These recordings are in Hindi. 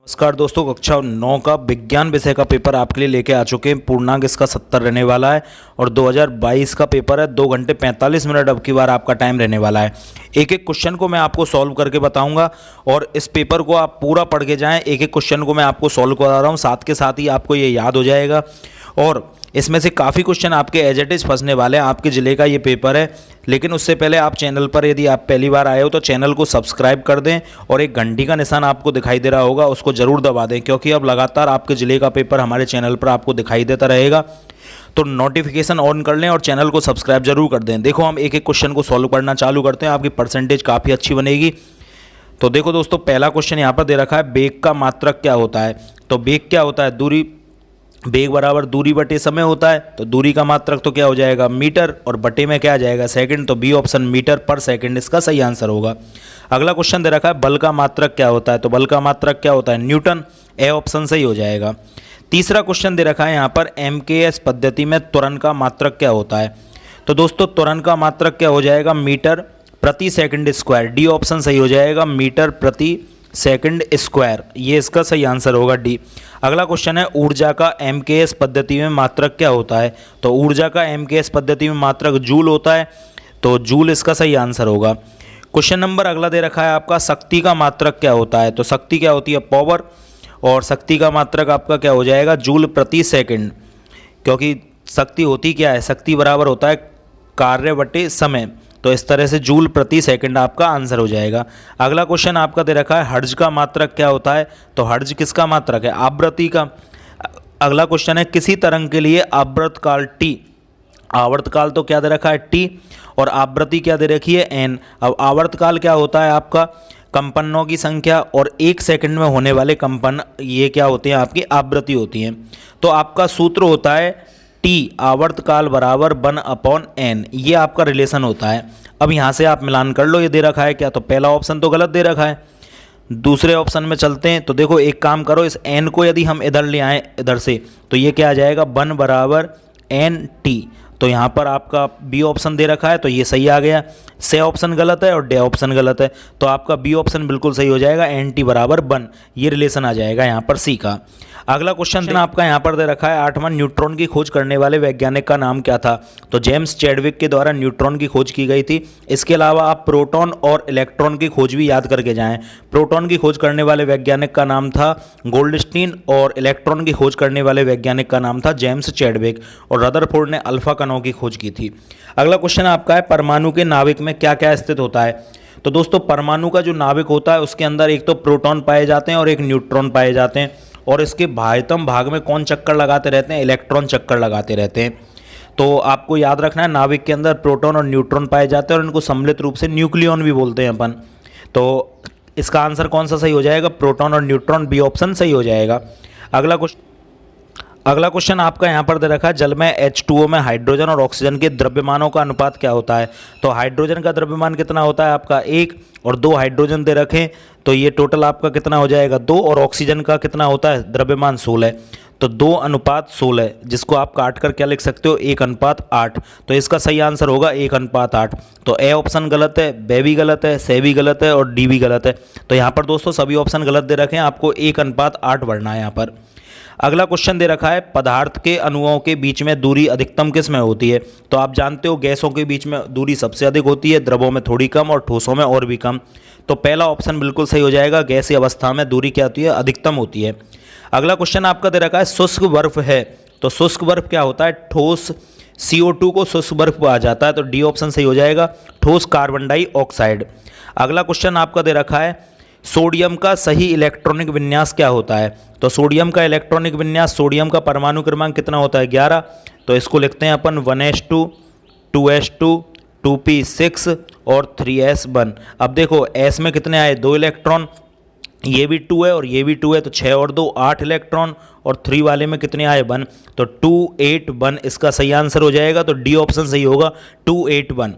नमस्कार दोस्तों, कक्षा 9 का विज्ञान विषय का पेपर आपके लिए लेके आ चुके हैं। पूर्णांक इसका 70 रहने वाला है और 2022 का पेपर है। 2 घंटे 45 मिनट अब की बार आपका टाइम रहने वाला है। एक एक क्वेश्चन को मैं आपको सॉल्व करके बताऊंगा और इस पेपर को आप पूरा पढ़ के जाएं। एक एक क्वेश्चन को मैं आपको सॉल्व करा रहा हूँ, साथ के साथ ही आपको ये याद हो जाएगा और इसमें से काफ़ी क्वेश्चन आपके एज इट इज़ फंसने वाले हैं। आपके ज़िले का ये पेपर है, लेकिन उससे पहले आप चैनल पर यदि आप पहली बार आए हो तो चैनल को सब्सक्राइब कर दें और एक घंटी का निशान आपको दिखाई दे रहा होगा, उसको ज़रूर दबा दें, क्योंकि अब लगातार आपके ज़िले का पेपर हमारे चैनल पर आपको दिखाई देता रहेगा। तो नोटिफिकेशन ऑन कर लें और चैनल को सब्सक्राइब जरूर कर दें। देखो, हम एक एक क्वेश्चन को सॉल्व करना चालू करते हैं, आपकी परसेंटेज काफ़ी अच्छी बनेगी। तो देखो दोस्तों, पहला क्वेश्चन यहाँ पर दे रखा है, बेग का मात्रक क्या होता है। तो बेग क्या होता है, दूरी। बेग बराबर दूरी बटे समय होता है, तो दूरी का मात्रक तो क्या हो जाएगा, मीटर, और बटे में क्या आ जाएगा, सेकंड। तो बी ऑप्शन मीटर पर सेकंड इसका सही आंसर होगा। अगला क्वेश्चन दे रखा है, बल का मात्रक क्या होता है। तो बल का मात्रक क्या होता है, न्यूटन। ए ऑप्शन सही हो जाएगा। तीसरा क्वेश्चन दे रखा है यहाँ पर, एमकेएस पद्धति में त्वरण का मात्रक क्या होता है। तो दोस्तों, त्वरण का मात्रक क्या हो जाएगा, मीटर प्रति सेकंड स्क्वायर। डी ऑप्शन सही हो जाएगा, मीटर प्रति सेकंड स्क्वायर, ये इसका सही आंसर होगा, डी। अगला क्वेश्चन है, ऊर्जा का एमकेएस पद्धति में मात्रक क्या होता है। तो ऊर्जा का एमकेएस पद्धति में मात्रक जूल होता है, तो जूल इसका सही आंसर होगा। क्वेश्चन नंबर अगला दे रखा है आपका, शक्ति का मात्रक क्या होता है। तो शक्ति क्या होती है, पावर, और शक्ति का मात्रक आपका क्या हो जाएगा, जूल प्रति सेकंड। क्योंकि शक्ति होती क्या है, शक्ति बराबर होता है कार्य बटे समय, तो इस तरह से जूल प्रति सेकंड आपका आंसर हो जाएगा। अगला क्वेश्चन आपका दे रखा है, हर्ट्ज का मात्रक क्या होता है। तो हर्ट्ज किसका मात्रक है, आवृत्ति का। अगला क्वेश्चन है, किसी तरंग के लिए आवर्तकाल टी। आवर्तकाल तो क्या दे रखा है, टी, और आवृत्ति क्या दे रखी है, एन। अब आवर्तकाल क्या होता है आपका, कंपनों की संख्या, और 1 सेकंड में होने वाले कंपन, ये क्या होते हैं, आपकी आवृत्ति होती हैं। तो आपका सूत्र होता है टी आवर्तकाल बराबर 1/n, ये आपका रिलेशन होता है। अब यहाँ से आप मिलान कर लो, ये दे रखा है क्या, तो पहला ऑप्शन तो गलत दे रखा है। दूसरे ऑप्शन में चलते हैं, तो देखो एक काम करो, इस n को यदि हम इधर ले आएँ इधर से, तो ये क्या आ जाएगा, 1 बराबर NT। तो यहाँ पर आपका बी ऑप्शन दे रखा है, तो ये सही आ गया। से ऑप्शन गलत है और डे ऑप्शन गलत है, तो आपका बी ऑप्शन बिल्कुल सही हो जाएगा, NT बराबर 1, ये रिलेशन आ जाएगा यहाँ पर सी का। अगला क्वेश्चन आपका यहाँ पर दे रखा है, 8वां, न्यूट्रॉन की खोज करने वाले वैज्ञानिक का नाम क्या था। तो जेम्स चैडविक के द्वारा न्यूट्रॉन की खोज की गई थी। इसके अलावा आप प्रोटॉन और इलेक्ट्रॉन की खोज भी याद करके जाएं। प्रोटॉन की खोज करने वाले वैज्ञानिक का नाम था गोल्डस्टीन, और इलेक्ट्रॉन की खोज करने वाले वैज्ञानिक का नाम था जेम्स चैडविक, और रदरफोर्ड ने अल्फा कणों की खोज की थी। अगला क्वेश्चन आपका है, परमाणु के नाभिक में क्या क्या स्थित होता है। तो दोस्तों, परमाणु का जो नाभिक होता है उसके अंदर एक तो प्रोटॉन पाए जाते हैं और एक न्यूट्रॉन पाए जाते हैं, और इसके बाह्यतम भाग में कौन चक्कर लगाते रहते हैं, इलेक्ट्रॉन चक्कर लगाते रहते हैं। तो आपको याद रखना है, नाभिक के अंदर प्रोटॉन और न्यूट्रॉन पाए जाते हैं और इनको सम्मिलित रूप से न्यूक्लियॉन भी बोलते हैं अपन। तो इसका आंसर कौन सा सही हो जाएगा, प्रोटॉन और न्यूट्रॉन, बी ऑप्शन सही हो जाएगा। अगला क्वेश्चन आपका यहाँ पर दे रखा है, जल में H2O में हाइड्रोजन और ऑक्सीजन के द्रव्यमानों का अनुपात क्या होता है। तो हाइड्रोजन का द्रव्यमान कितना होता है आपका 1, और 2 हाइड्रोजन दे रखें, तो ये टोटल आपका कितना हो जाएगा 2, और ऑक्सीजन का कितना होता है द्रव्यमान 16, तो 2:16, जिसको आप काट कर क्या लिख सकते हो, 1:8। तो इसका सही आंसर होगा 1:8। तो ए ऑप्शन गलत है, बे भी गलत है, से भी गलत है, और डी भी गलत है। तो यहाँ पर दोस्तों सभी ऑप्शन गलत दे रखे हैं, आपको 1:8 बढ़ना है यहाँ पर। अगला क्वेश्चन दे रखा है, पदार्थ के अणुओं के बीच में दूरी अधिकतम किस में होती है। तो आप जानते हो गैसों के बीच में दूरी सबसे अधिक होती है, द्रवों में थोड़ी कम और ठोसों में और भी कम। तो पहला ऑप्शन बिल्कुल सही हो जाएगा, गैसीय अवस्था में दूरी क्या होती है, अधिकतम होती है। अगला क्वेश्चन आपका दे रखा है, शुष्क बर्फ है। तो शुष्क बर्फ क्या होता है, ठोस CO2 को शुष्क बर्फ कहा जाता है, तो डी ऑप्शन सही हो जाएगा, ठोस कार्बन डाइऑक्साइड। अगला क्वेश्चन आपका दे रखा है, सोडियम का सही इलेक्ट्रॉनिक विन्यास क्या होता है। तो सोडियम का इलेक्ट्रॉनिक विन्यास, सोडियम का परमाणु क्रमांक कितना होता है 11, तो इसको लिखते हैं अपन 1s2, 2s2, 2p6 और 3s1। अब देखो s में कितने आए, 2 इलेक्ट्रॉन, ये भी 2 है और ये भी 2 है, तो 6 और 2 8 इलेक्ट्रॉन, और 3 वाले में कितने आए 1, तो 281 इसका सही आंसर हो जाएगा। तो डी ऑप्शन सही होगा, 281।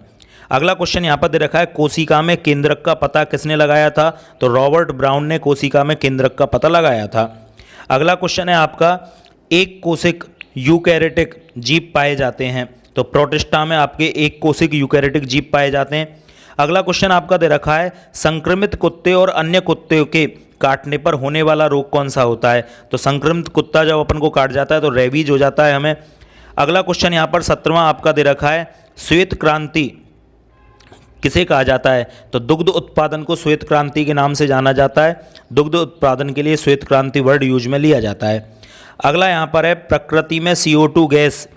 अगला क्वेश्चन यहाँ पर दे रखा है, कोशिका में केंद्रक का पता किसने लगाया था। तो रॉबर्ट ब्राउन ने कोशिका में केंद्रक का पता लगाया था। अगला क्वेश्चन है आपका, एक कोशिक यूकैरियोटिक जीव पाए जाते हैं। तो प्रोटिस्टा में आपके एक कोशिक यूकैरियोटिक जीव पाए जाते हैं। अगला क्वेश्चन आपका दे रखा है, संक्रमित कुत्ते और अन्य कुत्ते के काटने पर होने वाला रोग कौन सा होता है? तो संक्रमित कुत्ता जब अपन को काट जाता है तो रेबीज हो जाता है हमें। अगला क्वेश्चन यहाँ पर 17वां आपका दे रखा है, श्वेत क्रांति किसे कहा जाता है? तो दुग्ध उत्पादन को श्वेत क्रांति के नाम से जाना जाता है। दुग्ध उत्पादन के लिए श्वेत क्रांति वर्ड यूज में लिया जाता है। अगला यहाँ पर है, प्रकृति में CO2 गैस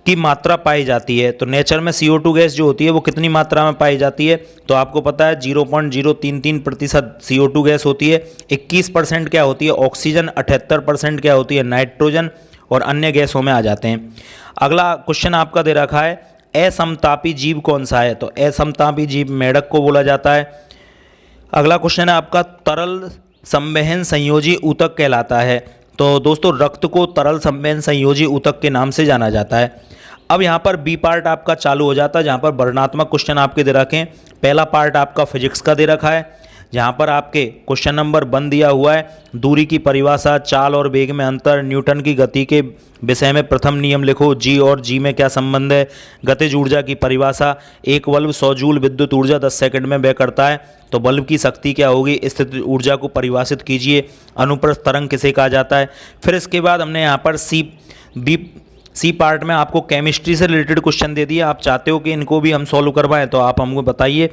की मात्रा पाई जाती है। तो नेचर में CO2 गैस जो होती है वो कितनी मात्रा में पाई जाती है? तो आपको पता है 0.033% CO2 गैस होती है। 21% क्या होती है? ऑक्सीजन। 78% क्या होती है? नाइट्रोजन। और अन्य गैसों में आ जाते हैं। अगला क्वेश्चन आपका दे रखा है, असमतापी जीव कौन सा है? तो असमतापी जीव मेढक को बोला जाता है। अगला क्वेश्चन है आपका, तरल संवहन संयोजी ऊतक कहलाता है। तो दोस्तों रक्त को तरल संवहन संयोजी ऊतक के नाम से जाना जाता है। अब यहाँ पर बी पार्ट आपका चालू हो जाता है, जहाँ पर वर्णनात्मक क्वेश्चन आपके दे रखे हैं। पहला पार्ट आपका फिजिक्स का दे रखा है, जहाँ पर आपके क्वेश्चन नंबर 1 दिया हुआ है, दूरी की परिभाषा, चाल और वेग में अंतर, न्यूटन की गति के विषय में प्रथम नियम लिखो, जी और जी में क्या संबंध है, गतिज ऊर्जा की परिभाषा, एक बल्ब 100 जूल विद्युत ऊर्जा 10 सेकंड में व्यय करता है, तो बल्ब की शक्ति क्या होगी, स्थितिज ऊर्जा को परिभाषित कीजिए, अनुप्रस्थ तरंग किसे कहा जाता है। फिर इसके बाद हमने यहाँ पर सी पार्ट में आपको केमिस्ट्री से रिलेटेड क्वेश्चन दे दिए। आप चाहते हो कि इनको भी हम सॉल्व करवाएं तो आप हमको बताइए।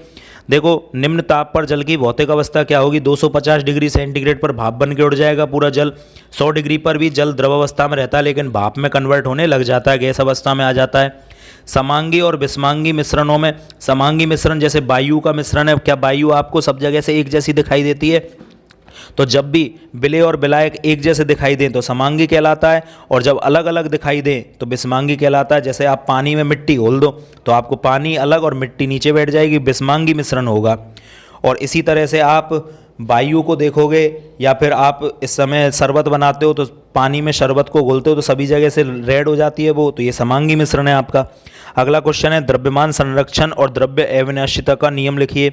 देखो, निम्न ताप पर जल की भौतिक अवस्था क्या होगी? 250 डिग्री सेंटीग्रेड पर भाप बन के उड़ जाएगा पूरा जल। 100 डिग्री पर भी जल द्रव अवस्था में रहता है, लेकिन भाप में कन्वर्ट होने लग जाता है, गैस अवस्था में आ जाता है। समांगी और विषमांगी मिश्रणों में, समांगी मिश्रण जैसे वायु का मिश्रण है, क्या वायु आपको सब जगह से एक जैसी दिखाई देती है? तो जब भी विलेय और विलायक एक जैसे दिखाई दें तो समांगी कहलाता है, और जब अलग अलग दिखाई दें तो विषमांगी कहलाता है। जैसे आप पानी में मिट्टी घोल दो तो आपको पानी अलग और मिट्टी नीचे बैठ जाएगी, विषमांगी मिश्रण होगा। और इसी तरह से आप वायु को देखोगे, या फिर आप इस समय शरबत बनाते हो तो पानी में शरबत को घोलते हो तो सभी जगह से रेड हो जाती है वो, तो ये समांगी मिश्रण है आपका। अगला क्वेश्चन है, द्रव्यमान संरक्षण और द्रव्य अविनाशिता का नियम लिखिए।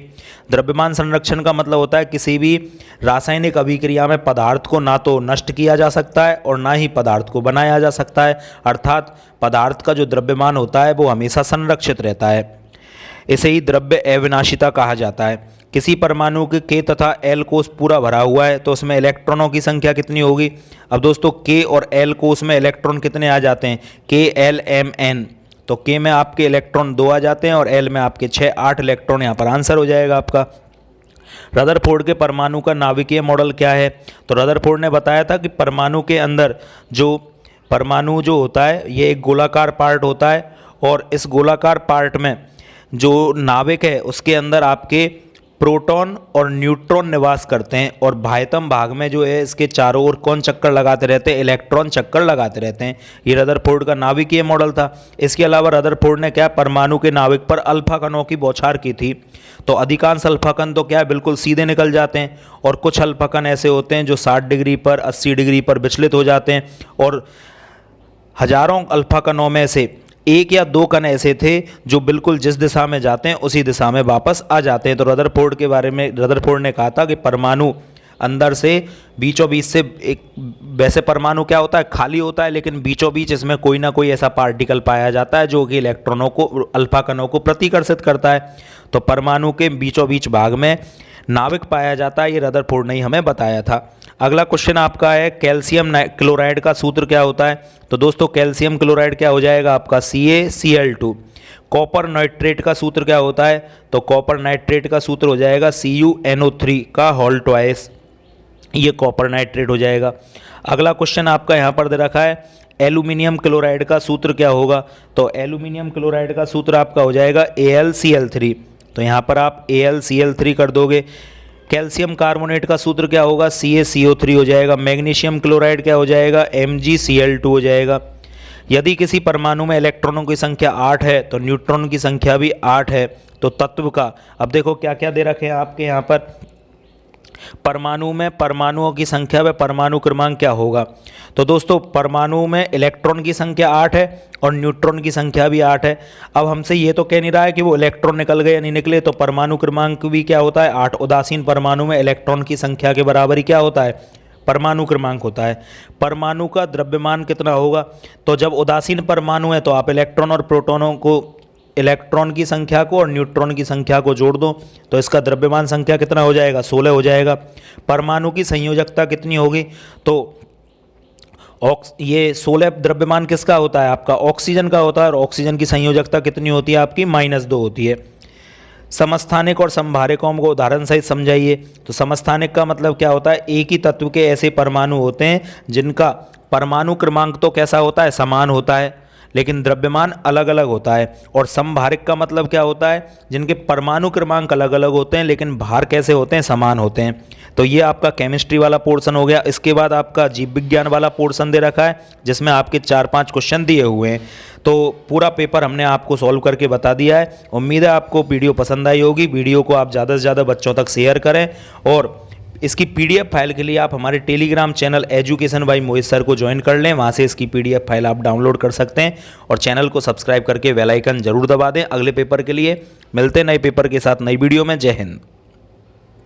द्रव्यमान संरक्षण का मतलब होता है किसी भी रासायनिक अभिक्रिया में पदार्थ को ना तो नष्ट किया जा सकता है और ना ही पदार्थ को बनाया जा सकता है, अर्थात पदार्थ का जो द्रव्यमान होता है वो हमेशा संरक्षित रहता है। इसे ही द्रव्य अविनाशिता कहा जाता है। किसी परमाणु के तथा एल कोष पूरा भरा हुआ है तो उसमें इलेक्ट्रॉनों की संख्या कितनी होगी? अब दोस्तों के और एल कोष में इलेक्ट्रॉन कितने आ जाते हैं? के एल एम एन। तो के में आपके इलेक्ट्रॉन 2 आ जाते हैं और एल में आपके 6-8 इलेक्ट्रॉन, यहाँ पर आंसर हो जाएगा आपका। रदरफोर्ड के परमाणु का नाभिकीय मॉडल क्या है? तो रदरफोर्ड ने बताया था कि परमाणु के अंदर जो परमाणु जो होता है ये एक गोलाकार पार्ट होता है, और इस गोलाकार पार्ट में जो नाभिक है उसके अंदर आपके प्रोटॉन और न्यूट्रॉन निवास करते हैं, और बाह्यतम भाग में जो है इसके चारों ओर कौन चक्कर लगाते रहते हैं? इलेक्ट्रॉन चक्कर लगाते रहते हैं। ये रदरफोर्ड का नाभिकीय मॉडल था। इसके अलावा रदरफोर्ड ने क्या परमाणु के नाभिक पर अल्फा कणों की बौछार की थी। तो अधिकांश अल्फा कण तो क्या है, बिल्कुल सीधे निकल जाते हैं, और कुछ अल्फा कण ऐसे होते हैं जो 60 डिग्री पर 80 डिग्री पर विचलित हो जाते हैं, और हजारों अल्फा कणों में से 1 या 2 कण ऐसे थे जो बिल्कुल जिस दिशा में जाते हैं उसी दिशा में वापस आ जाते हैं। तो रदरफोर्ड के बारे में रदरफोर्ड ने कहा था कि परमाणु अंदर से बीचों बीच से एक, वैसे परमाणु क्या होता है, खाली होता है, लेकिन बीचों बीच इसमें कोई ना कोई ऐसा पार्टिकल पाया जाता है जो कि इलेक्ट्रॉनों को, अल्फा कणों को प्रतिकर्षित करता है। तो परमाणु के बीचों बीच भाग में नाभिक पाया जाता है, ये रदरफोर्ड ने ही हमें बताया था। अगला क्वेश्चन आपका है, कैल्शियम क्लोराइड का सूत्र क्या होता है? तो दोस्तों कैल्शियम क्लोराइड क्या हो जाएगा आपका? CaCl2। कॉपर नाइट्रेट का सूत्र क्या होता है? तो कॉपर नाइट्रेट का सूत्र हो जाएगा CuNO3 का होल ट्वाइस, ये कॉपर नाइट्रेट हो जाएगा। अगला क्वेश्चन आपका यहाँ पर दे रखा है, एल्यूमिनियम क्लोराइड का सूत्र क्या होगा? तो एल्यूमिनियम क्लोराइड का सूत्र आपका हो जाएगा AlCl3। तो यहाँ पर आप AlCl3 कर दोगे। कैल्शियम कार्बोनेट का सूत्र क्या होगा? CaCO3 हो जाएगा। मैग्नीशियम क्लोराइड क्या हो जाएगा? MgCl2 हो जाएगा। यदि किसी परमाणु में इलेक्ट्रॉनों की संख्या 8 है तो न्यूट्रॉन की संख्या भी 8 है, तो तत्व का, अब देखो क्या क्या दे रखे हैं आपके यहाँ पर, परमाणु में परमाणुओं की संख्या व परमाणु क्रमांक क्या होगा? तो दोस्तों परमाणु में इलेक्ट्रॉन की संख्या 8 है और न्यूट्रॉन की संख्या भी 8 है। अब हमसे ये तो कह नहीं रहा है कि वो इलेक्ट्रॉन निकल गए या नहीं निकले, तो परमाणु क्रमांक भी क्या होता है? 8। उदासीन परमाणु में इलेक्ट्रॉन की संख्या के बराबर ही क्या होता है? परमाणु क्रमांक होता है। परमाणु का द्रव्यमान कितना होगा? तो जब उदासीन परमाणु है तो आप इलेक्ट्रॉन और प्रोटॉनों को इलेक्ट्रॉन की संख्या को और न्यूट्रॉन की संख्या को जोड़ दो तो इसका द्रव्यमान संख्या कितना हो जाएगा, 16 हो जाएगा। परमाणु की संयोजकता कितनी होगी, तो ये 16 द्रव्यमान किसका होता है, आपका ऑक्सीजन का होता है, और ऑक्सीजन की संयोजकता कितनी होती है आपकी, -2 होती है। समस्थानिक और समभारिकों को उदाहरण सहित समझाइए। तो समस्थानिक का मतलब क्या होता है, एक ही तत्व के ऐसे परमाणु होते हैं जिनका परमाणु क्रमांक तो कैसा होता है, समान होता है, लेकिन द्रव्यमान अलग अलग होता है। और समभारिक का मतलब क्या होता है, जिनके परमाणु क्रमांक अलग अलग होते हैं लेकिन भार कैसे होते हैं, समान होते हैं। तो ये आपका केमिस्ट्री वाला पोर्शन हो गया। इसके बाद आपका जीव विज्ञान वाला पोर्शन दे रखा है जिसमें आपके 4-5 क्वेश्चन दिए हुए हैं। तो पूरा पेपर हमने आपको सॉल्व करके बता दिया है। उम्मीद है आपको वीडियो पसंद आई होगी। वीडियो को आप ज़्यादा से ज़्यादा बच्चों तक शेयर करें, और इसकी पीडीएफ फाइल के लिए आप हमारे Telegram channel education by Mohit sir को ज्वाइन कर लें। वहाँ से इसकी पीडीएफ फाइल आप डाउनलोड कर सकते हैं, और चैनल को सब्सक्राइब करके बेल आइकन जरूर दबा दें। अगले पेपर के लिए मिलते हैं नए पेपर के साथ नई वीडियो में। जय हिंद।